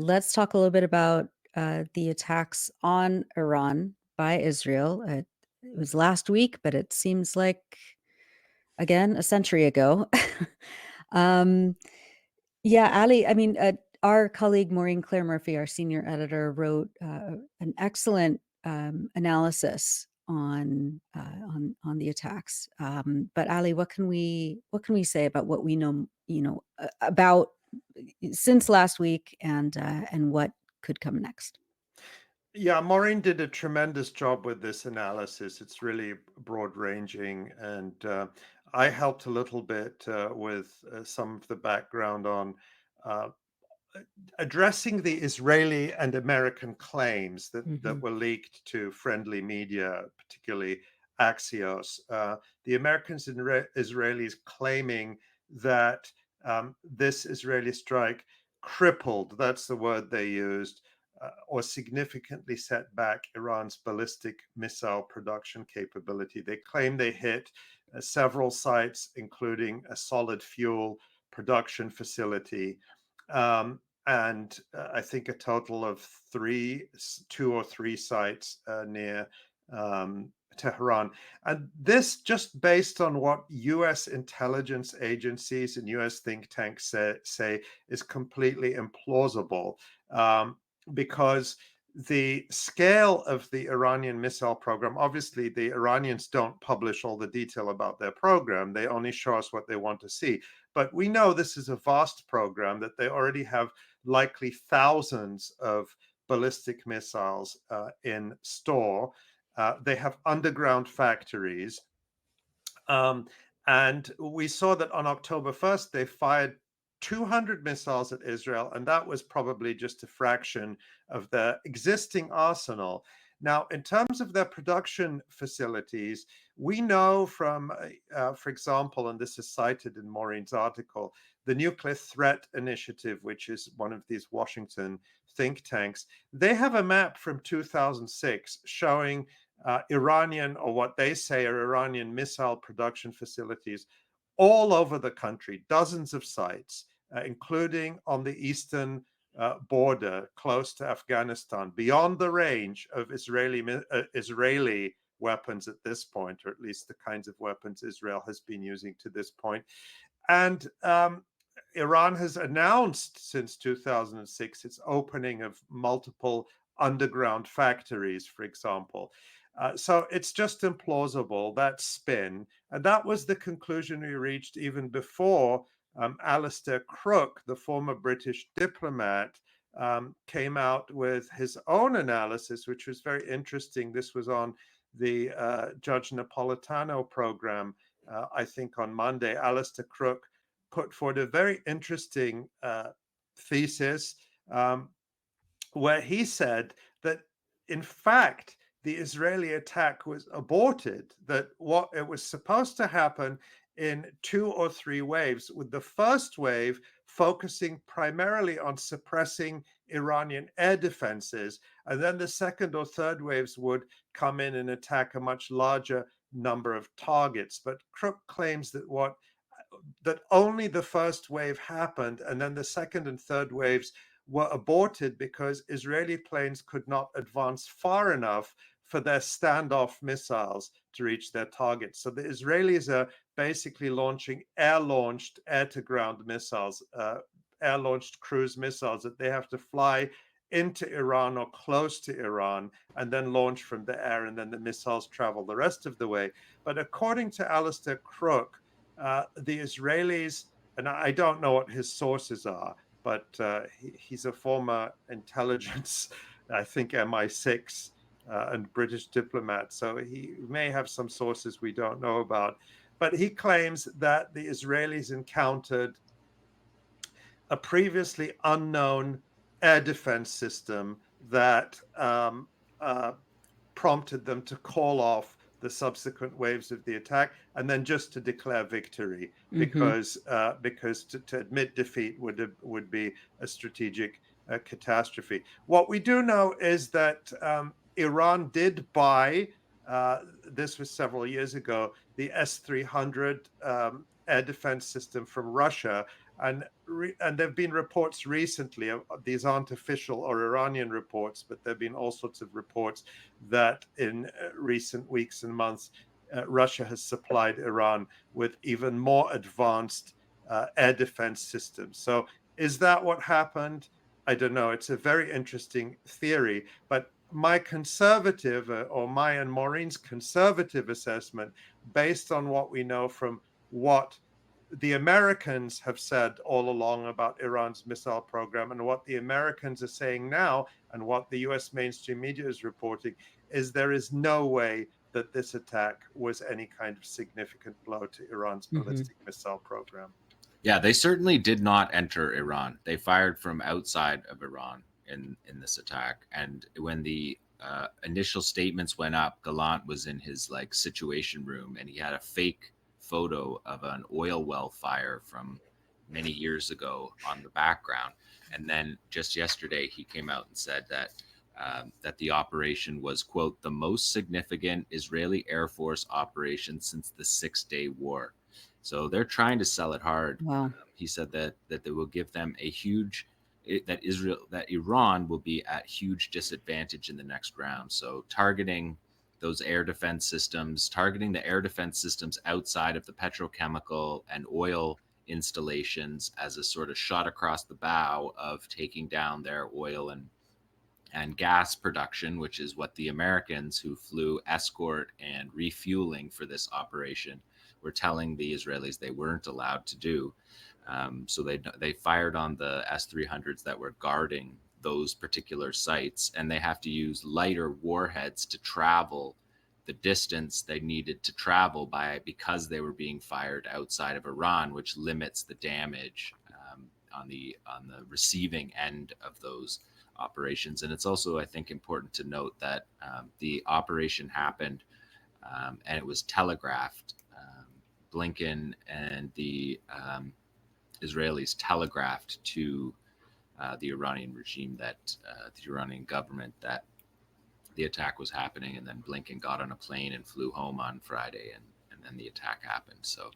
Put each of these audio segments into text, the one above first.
Let's talk a little bit about the attacks on Iran by Israel. It was last week, but it seems like, again, a century ago. um, yeah, Ali, I mean, our colleague Maureen Claire Murphy, our senior editor, wrote an excellent analysis on the attacks. But Ali, what can we say about what we know, about since last week and what could come next? Yeah, Maureen did a tremendous job with this analysis. It's really broad ranging, and I helped a little bit with some of the background on uh, addressing the Israeli and American claims that Hmm. were leaked to friendly media, particularly Axios. The Americans and Israelis claiming that this Israeli strike crippled, that's the word they used, or significantly set back Iran's ballistic missile production capability. They claim they hit several sites, including a solid fuel production facility. And I think a total of two or three sites near Tehran. And this just based on what US intelligence agencies and US think tanks say is completely implausible, because the scale of the Iranian missile program, obviously the Iranians don't publish all the detail about their program. They only show us what they want to see. But we know this is a vast program, that they already have likely thousands of ballistic missiles in store. They have underground factories. Um, and we saw that on October 1st, they fired 200 missiles at Israel, and that was probably just a fraction of the existing arsenal. Now, in terms of their production facilities, we know from, for example, and this is cited in Maureen's article, the Nuclear Threat Initiative, which is one of these Washington think tanks, they have a map from 2006 showing Iranian, or what they say are Iranian missile production facilities all over the country, dozens of sites, including on the eastern border close to Afghanistan, beyond the range of Israeli weapons at this point, or at least the kinds of weapons Israel has been using to this point. And Iran has announced since 2006 its opening of multiple underground factories, for example. So it's just implausible, that spin. And that was the conclusion we reached even before Alistair Crook, the former British diplomat, came out with his own analysis, which was very interesting. This was on the Judge Napolitano program, I think on Monday. Alistair Crook put forward a very interesting thesis, where he said that, in fact, the Israeli attack was aborted, that what it was supposed to happen in two or three waves, with the first wave focusing primarily on suppressing Iranian air defenses, and then the second or third waves would come in and attack a much larger number of targets. But Crook claims that only the first wave happened, and then the second and third waves were aborted because Israeli planes could not advance far enough for their standoff missiles to reach their targets. So the Israelis are basically launching air-launched, air-to-ground missiles, air-launched cruise missiles that they have to fly into Iran or close to Iran and then launch from the air, and then the missiles travel the rest of the way. But according to Alistair Crook, the Israelis, and I don't know what his sources are, but he's a former intelligence, I think MI6 and British diplomat, so he may have some sources we don't know about. But he claims that the Israelis encountered a previously unknown air defense system that uh, prompted them to call off the subsequent waves of the attack, and then just to declare victory, Hmm. because to admit defeat would be a strategic catastrophe. What we do know is that Iran did buy. This was several years ago, the S-300 air defense system from Russia, And there have been reports recently, these aren't official or Iranian reports, but there have been all sorts of reports that in recent weeks and months, Russia has supplied Iran with even more advanced air defense systems. So is that what happened? I don't know. It's a very interesting theory, but my conservative or my and Maureen's conservative assessment, based on what we know from what the Americans have said all along about Iran's missile program and what the Americans are saying now and what the US mainstream media is reporting, is there is no way that this attack was any kind of significant blow to Iran's ballistic missile program. Yeah, they certainly did not enter Iran. They fired from outside of Iran in this attack. And when the initial statements went up, Gallant was in his like situation room, and he had a fake photo of an oil well fire from many years ago on the background. And then just yesterday, he came out and said that the operation was, quote, the most significant Israeli Air Force operation since the Six-Day War. So they're trying to sell it hard. Wow. He said that they will give them that Iran will be at huge disadvantage in the next round. So targeting those air defense systems, targeting the air defense systems outside of the petrochemical and oil installations as a sort of shot across the bow of taking down their oil and gas production, which is what the Americans who flew escort and refueling for this operation were telling the Israelis they weren't allowed to do. So they fired on the S-300s that were guarding those particular sites, and they have to use lighter warheads to travel the distance they needed to travel by because they were being fired outside of Iran, which limits the damage on the receiving end of those operations. And it's also, I think, important to note that the operation happened and it was telegraphed. Blinken and the Israelis telegraphed to the Iranian regime the Iranian government that the attack was happening, and then Blinken got on a plane and flew home on Friday, and then the attack happened. So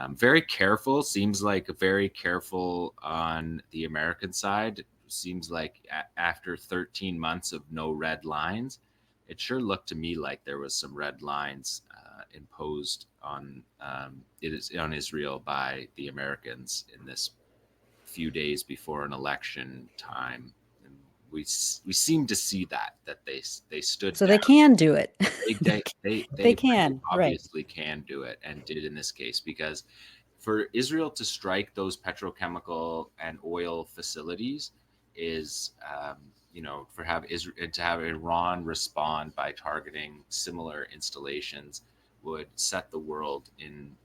very careful, seems like very careful on the American side. Seems like after 13 months of no red lines, it sure looked to me like there was some red lines imposed on on Israel by the Americans in this few days before an election time. And we seem to see that they stood So down. they can do it. They can, right. obviously can do it, and did in this case, because for Israel to strike those petrochemical and oil facilities is to have Iran respond by targeting similar installations would set the world in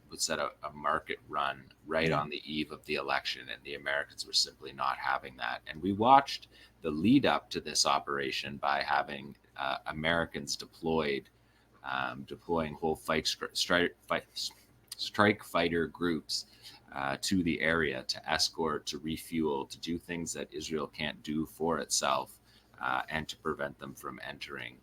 would set a market run right on the eve of the election, and the Americans were simply not having that. And we watched the lead up to this operation by having Americans deploying whole strike fighter groups to the area to escort, to refuel, to do things that Israel can't do for itself, and to prevent them from entering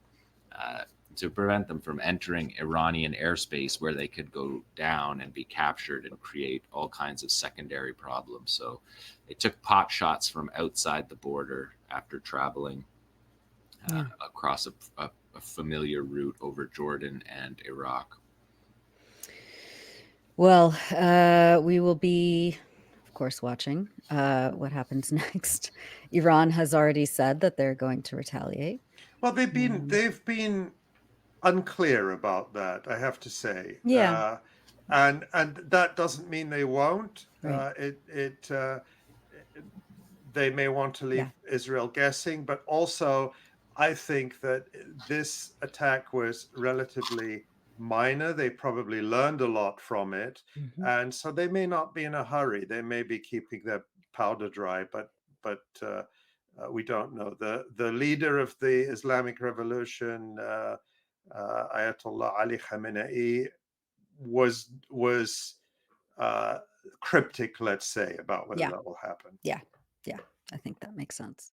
Iranian airspace where they could go down and be captured and create all kinds of secondary problems. So they took pot shots from outside the border after traveling across a familiar route over Jordan and Iraq. Well, we will be, of course, watching what happens next. Iran has already said that they're going to retaliate. Well, they've been unclear about that, I have to say. Yeah. And that doesn't mean they won't. Right. They may want to leave Israel guessing, but also I think that this attack was relatively minor. They probably learned a lot from it, and so they may not be in a hurry. They may be keeping their powder dry, but we don't know. The leader of the Islamic Revolution, Ayatollah Ali Khamenei, was cryptic, let's say, about whether that will happen. Yeah. I think that makes sense.